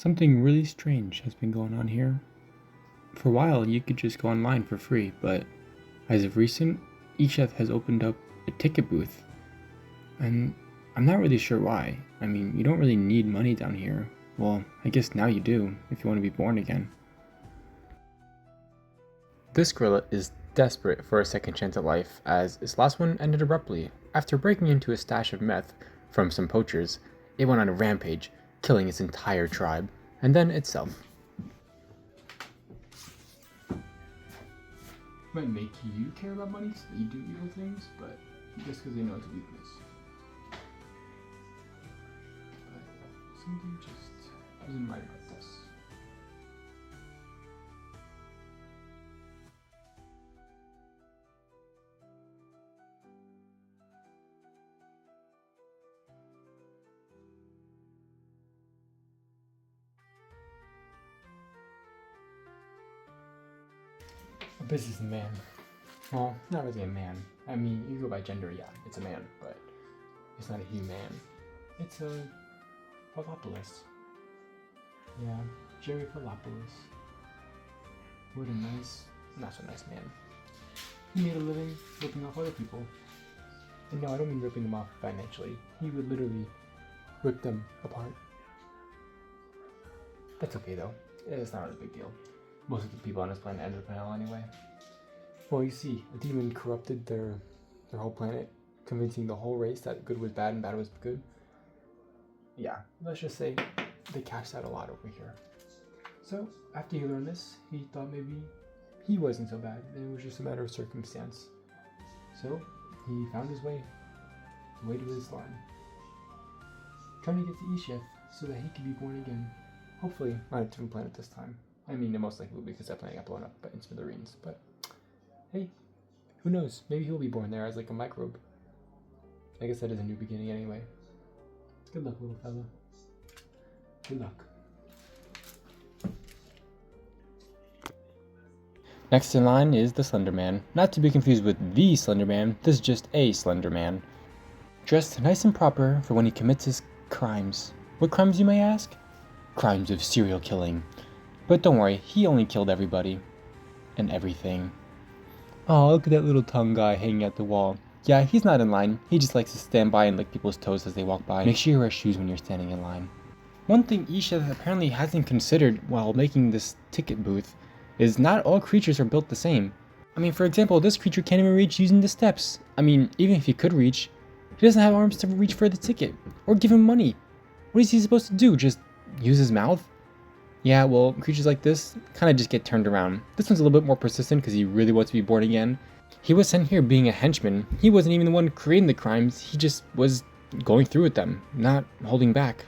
Something really strange has been going on here. For a while, you could just go online for free, but as of recent, H-Chef has opened up a ticket booth, and I'm not really sure why. I mean, you don't really need money down here. Well, I guess now you do, if you want to be born again. This gorilla is desperate for a second chance at life, as its last one ended abruptly. After breaking into a stash of meth from some poachers, it went on a rampage, killing its entire tribe, and then itself. Might make you care about money so that you do evil things, but just because they know it's a weakness. But something just isn't right about this. A businessman. Well, not really a man. I mean, you go by gender, yeah, it's a man, but it's not a human. It's a Philopoulos. Yeah, Jerry Philopoulos. What a nice, not so nice man. He made a living ripping off other people. And no, I don't mean ripping them off financially. He would literally rip them apart. That's okay though. It's not a big deal. Most of the people on this planet ended up in hell anyway. Well, you see, a demon corrupted their whole planet, convincing the whole race that good was bad and bad was good. Yeah, let's just say they cashed out a lot over here. So, after he learned this, he thought maybe he wasn't so bad, and it was just a matter of circumstance. So, he found his way to his line. Trying to get to H-Chef so that he could be born again. Hopefully, on a different planet this time. I mean, it most likely will be because that planet got blown up in smithereens, but hey, who knows? Maybe he'll be born there as like a microbe. I guess that is a new beginning anyway. Good luck, little fella. Good luck. Next in line is the Slender Man. Not to be confused with the Slender Man, this is just a Slender Man. Dressed nice and proper for when he commits his crimes. What crimes, you may ask? Crimes of serial killing. But don't worry, he only killed everybody. And everything. Oh, look at that little tongue guy hanging at the wall. Yeah, he's not in line. He just likes to stand by and lick people's toes as they walk by. Make sure you wear shoes when you're standing in line. One thing H-Chef apparently hasn't considered while making this ticket booth is not all creatures are built the same. I mean, for example, this creature can't even reach using the steps. I mean, even if he could reach, he doesn't have arms to reach for the ticket. Or give him money. What is he supposed to do? Just use his mouth? Yeah, well, creatures like this kind of just get turned around. This one's a little bit more persistent because he really wants to be born again. He was sent here being a henchman. He wasn't even the one creating the crimes. He just was going through with them, not holding back.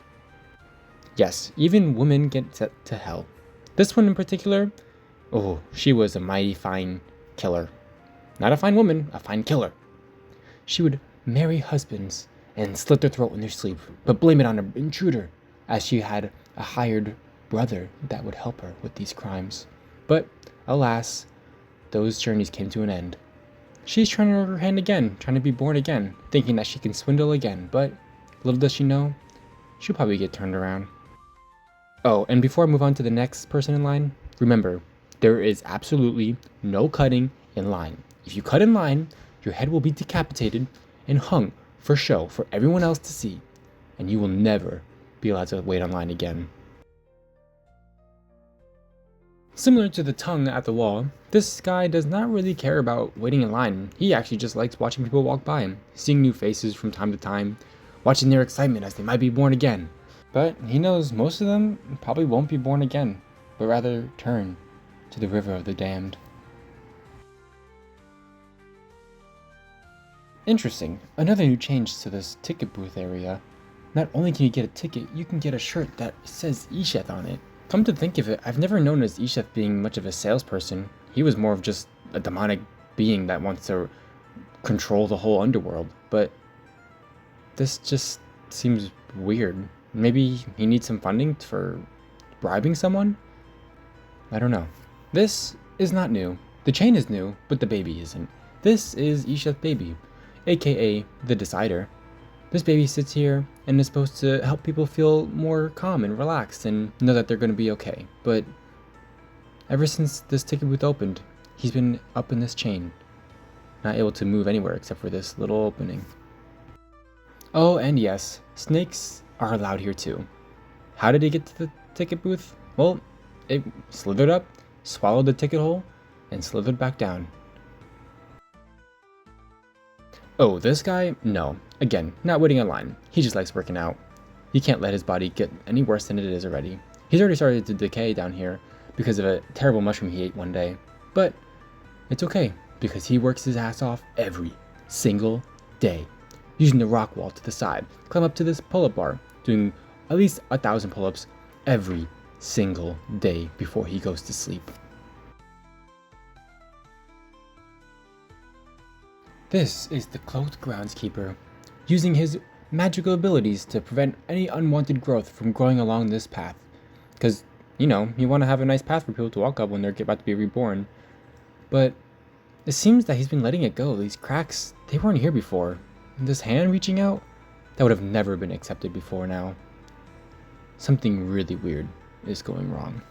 Yes, even women get sent to hell. This one in particular, oh, she was a mighty fine killer. Not a fine woman, a fine killer. She would marry husbands and slit their throat in their sleep, but blame it on an intruder, as she had a hired brother that would help her with these crimes. But alas, those journeys came to an end. She's trying to work her hand again, trying to be born again, thinking that she can swindle again, but little does she know, she'll probably get turned around. Oh, and before I move on to the next person in line, remember, there is absolutely no cutting in line. If you cut in line, your head will be decapitated and hung for show for everyone else to see, and you will never be allowed to wait online again. Similar to the tongue at the wall, this guy does not really care about waiting in line. He actually just likes watching people walk by him, seeing new faces from time to time, watching their excitement as they might be born again. But he knows most of them probably won't be born again, but rather turn to the river of the damned. Interesting, another new change to this ticket booth area. Not only can you get a ticket, you can get a shirt that says H-Chef on it. Come to think of it, I've never known H-Chef being much of a salesperson. He was more of just a demonic being that wants to control the whole underworld. But this just seems weird. Maybe he needs some funding for bribing someone? I don't know. This is not new. The chain is new, but the baby isn't. This is H-Chef Baby, aka the Decider. This baby sits here and is supposed to help people feel more calm and relaxed and know that they're going to be okay. But ever since this ticket booth opened, he's been up in this chain, not able to move anywhere except for this little opening. Oh, and yes, snakes are allowed here too. How did he get to the ticket booth? Well, it slithered up, swallowed the ticket hole, and slithered back down. Oh, this guy? No. Again, not waiting in line. He just likes working out. He can't let his body get any worse than it is already. He's already started to decay down here because of a terrible mushroom he ate one day. But it's okay, because he works his ass off every single day. Using the rock wall to the side, climb up to this pull-up bar, doing at least 1,000 pull-ups every single day before he goes to sleep. This is the cloaked groundskeeper, using his magical abilities to prevent any unwanted growth from growing along this path. Because, you want to have a nice path for people to walk up when they're about to be reborn. But it seems that he's been letting it go. These cracks, they weren't here before. And this hand reaching out, that would have never been accepted before now. Something really weird is going wrong.